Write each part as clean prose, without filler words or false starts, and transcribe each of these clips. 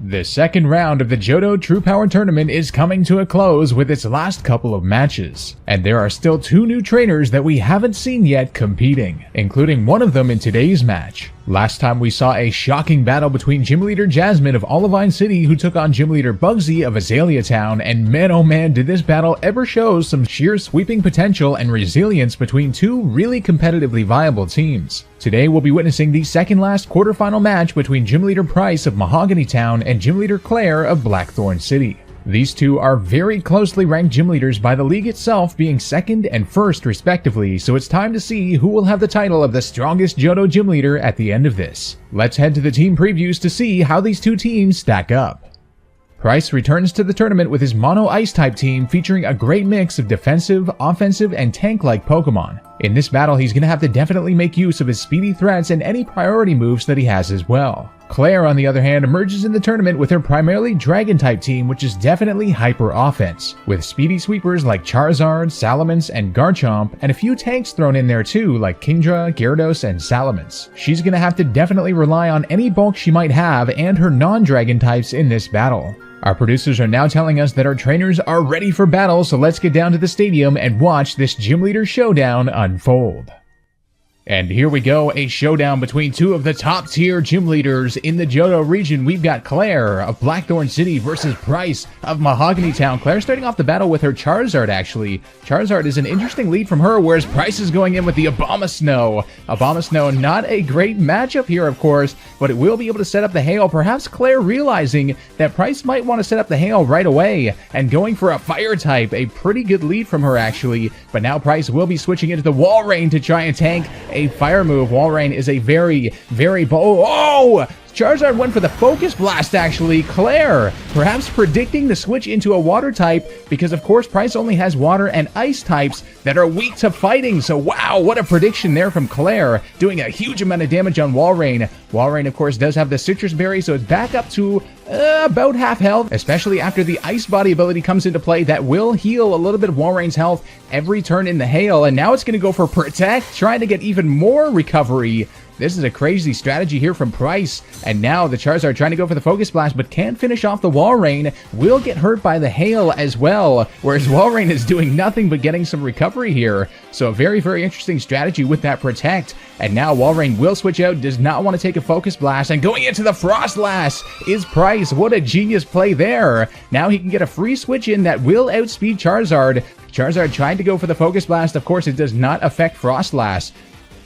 The second round of the Johto True Power Tournament is coming to a close with its last couple of matches, and there are still two new trainers that we haven't seen yet competing, including one of them in today's match. Last time we saw a shocking battle between Gym Leader Jasmine of Olivine City who took on Gym Leader Bugsy of Azalea Town, and man oh man did this battle ever show some sheer sweeping potential and resilience between two really competitively viable teams. Today we'll be witnessing the second last quarterfinal match between Gym Leader Pryce of Mahogany Town and Gym Leader Clair of Blackthorn City. These two are very closely ranked gym leaders, by the league itself being second and first respectively, so it's time to see who will have the title of the strongest Johto gym leader at the end of this. Let's head to the team previews to see how these two teams stack up. Pryce returns to the tournament with his mono ice type team featuring a great mix of defensive, offensive, and tank-like Pokemon. In this battle he's going to have to definitely make use of his speedy threats and any priority moves that he has as well. Claire, on the other hand, emerges in the tournament with her primarily Dragon-type team, which is definitely hyper-offense, with speedy sweepers like Charizard, Salamence, and Garchomp, and a few tanks thrown in there too, like Kingdra, Gyarados, and Salamence. She's gonna have to definitely rely on any bulk she might have and her non-Dragon types in this battle. Our producers are now telling us that our trainers are ready for battle, so let's get down to the stadium and watch this gym leader showdown unfold. And here we go, a showdown between two of the top tier gym leaders in the Johto region. We've got Claire of Blackthorn City versus Pryce of Mahogany Town. Claire starting off the battle with her Charizard actually. Charizard is an interesting lead from her, whereas Pryce is going in with the Abomasnow. Abomasnow, not a great matchup here of course, but it will be able to set up the hail. Perhaps Claire realizing that Pryce might want to set up the hail right away and going for a fire type. A pretty good lead from her actually, but now Pryce will be switching into the Walrein to try and tank a fire move. Walrein is a very oh! Charizard went for the Focus Blast actually. Claire perhaps predicting the switch into a water type because of course Pryce only has water and ice types that are weak to fighting. So wow, what a prediction there from Claire, doing a huge amount of damage on Walrein. Walrein of course does have the Citrus Berry, so it's back up to about half health, especially after the Ice Body ability comes into play. That will heal a little bit of Walrein's health every turn in the hail, and now it's going to go for Protect, trying to get even more recovery. This is a crazy strategy here from Pryce, and now the Charizard trying to go for the Focus Blast, but can't finish off the Walrein, will get hurt by the hail as well, whereas Walrein is doing nothing but getting some recovery here. So a very interesting strategy with that Protect, and now Walrein will switch out, does not want to take a Focus Blast, and going into the Froslass is Pryce. What a genius play there. Now he can get a free switch in that will outspeed Charizard. Charizard tried to go for the Focus Blast, of course it does not affect Froslass.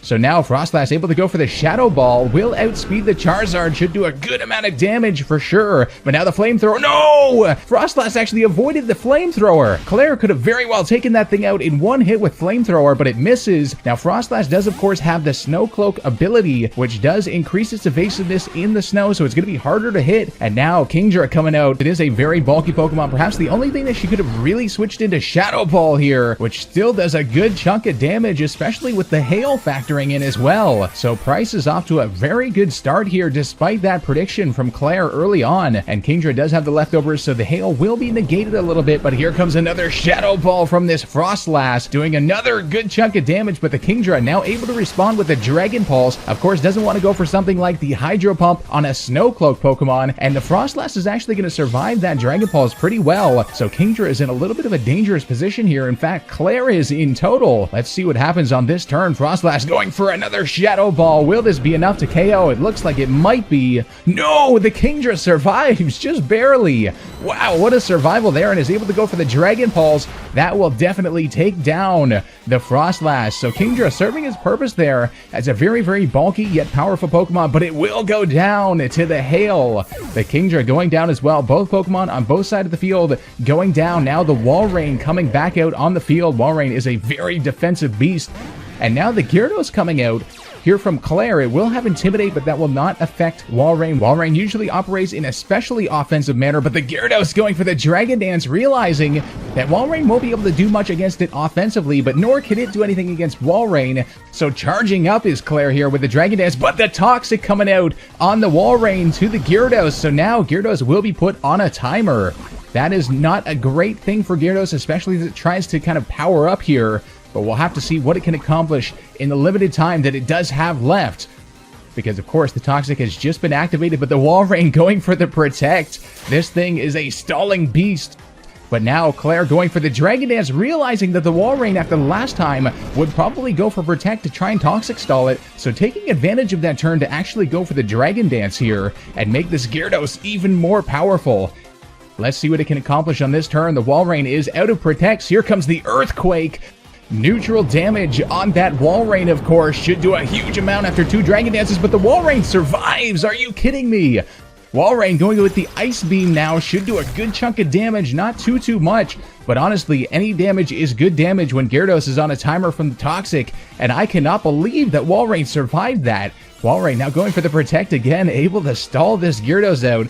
So now Froslass able to go for the Shadow Ball, will outspeed the Charizard, should do a good amount of damage for sure. But now the Flamethrower, no! Froslass actually avoided the Flamethrower. Claire could have very well taken that thing out in one hit with Flamethrower, but it misses. Now Froslass does of course have the Snow Cloak ability, which does increase its evasiveness in the snow, so it's going to be harder to hit. And now Kingdra coming out. It is a very bulky Pokemon. Perhaps the only thing that she could have really switched into Shadow Ball here, which still does a good chunk of damage, especially with the hail factor in as well. So Pryce is off to a very good start here despite that prediction from Claire early on, and Kingdra does have the leftovers, so the hail will be negated a little bit, but here comes another Shadow Ball from this Froslass, doing another good chunk of damage, but the Kingdra now able to respond with the Dragon Pulse. Of course doesn't want to go for something like the Hydro Pump on a Snow Cloak Pokemon, and the Froslass is actually going to survive that Dragon Pulse pretty well, so Kingdra is in a little bit of a dangerous position here. In fact, Claire is in total. Let's see what happens on this turn. Froslass going for another Shadow Ball. Will this be enough to KO? It looks like it might be. No, the Kingdra survives, just barely. Wow, what a survival there, and is able to go for the Dragon Pulse. That will definitely take down the Froslass. So Kingdra serving his purpose there as a very bulky yet powerful Pokemon, but it will go down to the hail. The Kingdra going down as well. Both Pokemon on both sides of the field going down. Now the Walrein coming back out on the field. Walrein is a very defensive beast. And now the Gyarados coming out here from Claire. It will have Intimidate, but that will not affect Walrein. Walrein usually operates in a especially offensive manner, but the Gyarados going for the Dragon Dance, realizing that Walrein won't be able to do much against it offensively, but nor can it do anything against Walrein. So charging up is Claire here with the Dragon Dance, but the Toxic coming out on the Walrein to the Gyarados. So now Gyarados will be put on a timer. That is not a great thing for Gyarados, especially as it tries to kind of power up here. But we'll have to see what it can accomplish in the limited time that it does have left. because of course the Toxic has just been activated, but the Walrein going for the Protect. This thing is a stalling beast. But now Clair going for the Dragon Dance, realizing that the Walrein after the last time would probably go for Protect to try and Toxic stall it, so taking advantage of that turn to actually go for the Dragon Dance here and make this Gyarados even more powerful. Let's see what it can accomplish on this turn. The Walrein is out of Protects. Here comes the Earthquake. Neutral damage on that Walrein, of course, should do a huge amount after 2 Dragon Dances, but the Walrein survives. Are you kidding me? Walrein going with the Ice Beam now should do a good chunk of damage, not too much, but honestly, any damage is good damage when Gyarados is on a timer from the Toxic, and I cannot believe that Walrein survived that. Walrein now going for the Protect again, able to stall this Gyarados out.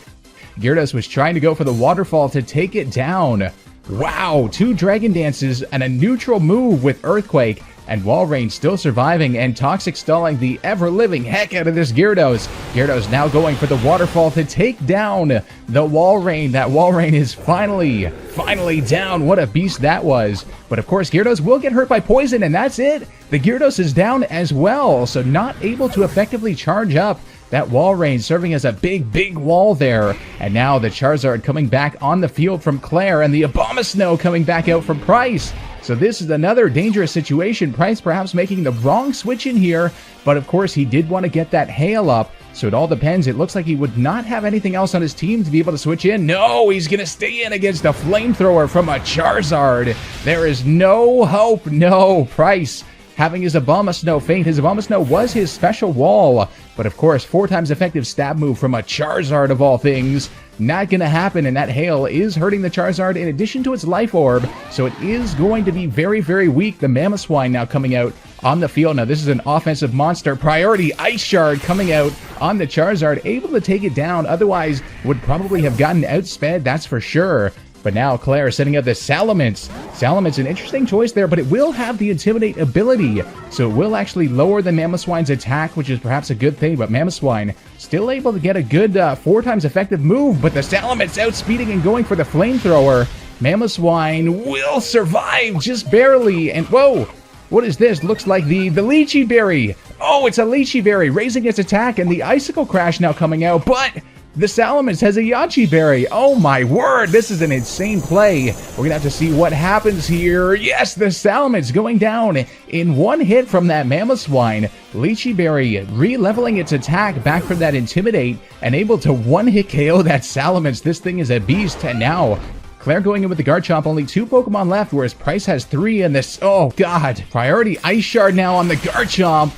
Gyarados was trying to go for the Waterfall to take it down. Wow, 2 Dragon Dances and a neutral move with Earthquake, and Walrein still surviving and Toxic stalling the ever-living heck out of this Gyarados. Gyarados now going for the Waterfall to take down the Walrein. That Walrein is finally down. What a beast that was. But of course, Gyarados will get hurt by Poison, and that's it. The Gyarados is down as well, so not able to effectively charge up. That Walrein serving as a big wall there. And now the Charizard coming back on the field from Clair, and the Abomasnow coming back out from Pryce. So this is another dangerous situation. Pryce perhaps making the wrong switch in here, but of course he did want to get that Hail up. So it all depends. It looks like he would not have anything else on his team to be able to switch in. No, he's going to stay in against a Flamethrower from a Charizard. There is no hope. No, Pryce having his Abomasnow faint. His Abomasnow was his special wall, but of course 4 times effective stab move from a Charizard of all things. Not gonna happen, and that Hail is hurting the Charizard in addition to its Life Orb, so it is going to be very weak. The Mamoswine now coming out on the field. Now this is an offensive monster. Priority Ice Shard coming out on the Charizard, able to take it down, otherwise would probably have gotten outsped, that's for sure. But now Clair setting up the Salamence. Salamence, an interesting choice there, but it will have the Intimidate ability, so it will actually lower the Mamoswine's attack, which is perhaps a good thing, but Mamoswine still able to get a good 4 times effective move, but the Salamence outspeeding and going for the Flamethrower. Mamoswine will survive, just barely, and whoa! What is this? Looks like the Lychee Berry. Oh, it's a Lychee Berry, raising its attack, and the Icicle Crash now coming out, but the Salamence has a Yache Berry. Oh my word, this is an insane play. We're gonna have to see what happens here. Yes, the Salamence going down in 1 hit from that Mamoswine. Lychee Berry re-leveling its attack back from that Intimidate and able to 1-hit KO that Salamence. This thing is a beast, and now Clair going in with the Garchomp, only 2 Pokemon left, whereas Pryce has 3, and this, oh god. Priority Ice Shard now on the Garchomp.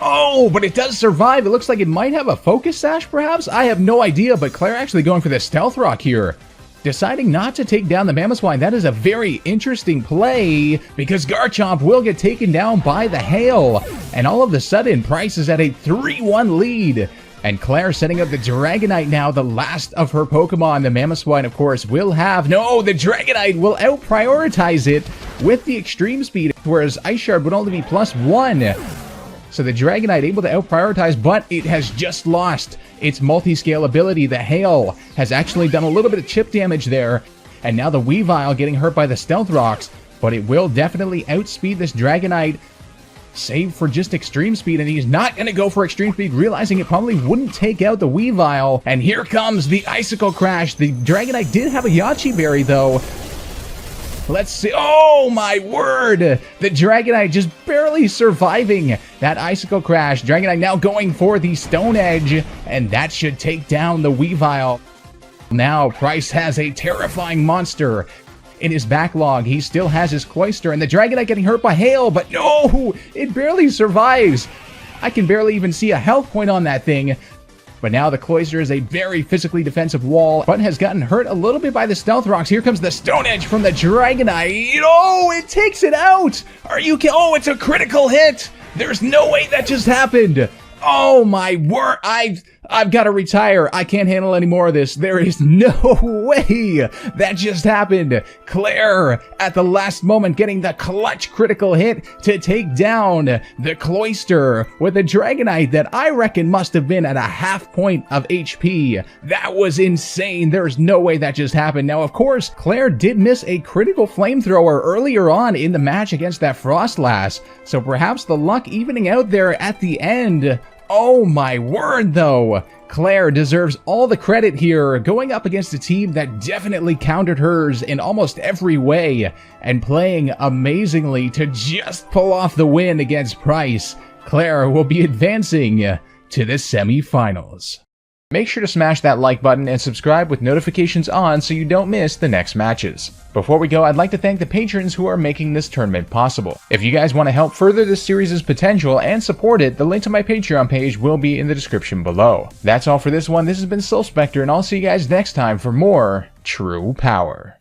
Oh, but it does survive. It looks like it might have a Focus Sash, perhaps? I have no idea, but Clair actually going for the Stealth Rock here. Deciding not to take down the Mamoswine. That is a very interesting play, because Garchomp will get taken down by the Hail. And all of a sudden, Pryce is at a 3-1 lead. And Clair setting up the Dragonite now, the last of her Pokemon. The Mamoswine, of course, will have... No, the Dragonite will out-prioritize it with the Extreme Speed, whereas Ice Shard would only be +1. So the Dragonite able to out-prioritize, but it has just lost its multi-scale ability. The Hail has actually done a little bit of chip damage there, and now the Weavile getting hurt by the Stealth Rocks, but it will definitely outspeed this Dragonite, save for just Extreme Speed, and he's not going to go for Extreme Speed, realizing it probably wouldn't take out the Weavile, and here comes the Icicle Crash. The Dragonite did have a Yache Berry, though. Let's see. Oh my word! The Dragonite just barely surviving that Icicle Crash. Dragonite now going for the Stone Edge, and that should take down the Weavile. Now Pryce has a terrifying monster in his backlog. He still has his Cloyster, and the Dragonite getting hurt by Hail, but no! It barely survives. I can barely even see a health point on that thing. But now the Cloyster is a very physically defensive wall, but has gotten hurt a little bit by the Stealth Rocks. Here comes the Stone Edge from the Dragonite. Oh, it takes it out! Are you kidding? Oh, it's a critical hit! There's no way that just happened! Oh my word, I've got to retire. I can't handle any more of this. There is no way that just happened. Clair at the last moment getting the clutch critical hit to take down the Cloyster with a Dragonite that I reckon must have been at a half point of HP. That was insane. There's no way that just happened. Now, of course, Clair did miss a critical Flamethrower earlier on in the match against that Froslass, so perhaps the luck evening out there at the end. Oh my word though! Claire deserves all the credit here, going up against a team that definitely countered hers in almost every way, and playing amazingly to just pull off the win against Pryce. Claire will be advancing to the semi-finals. Make sure to smash that like button and subscribe with notifications on so you don't miss the next matches. Before we go, I'd like to thank the patrons who are making this tournament possible. If you guys want to help further this series' potential and support it, the link to my Patreon page will be in the description below. That's all for this one. This has been SilphSpectre, and I'll see you guys next time for more True Power.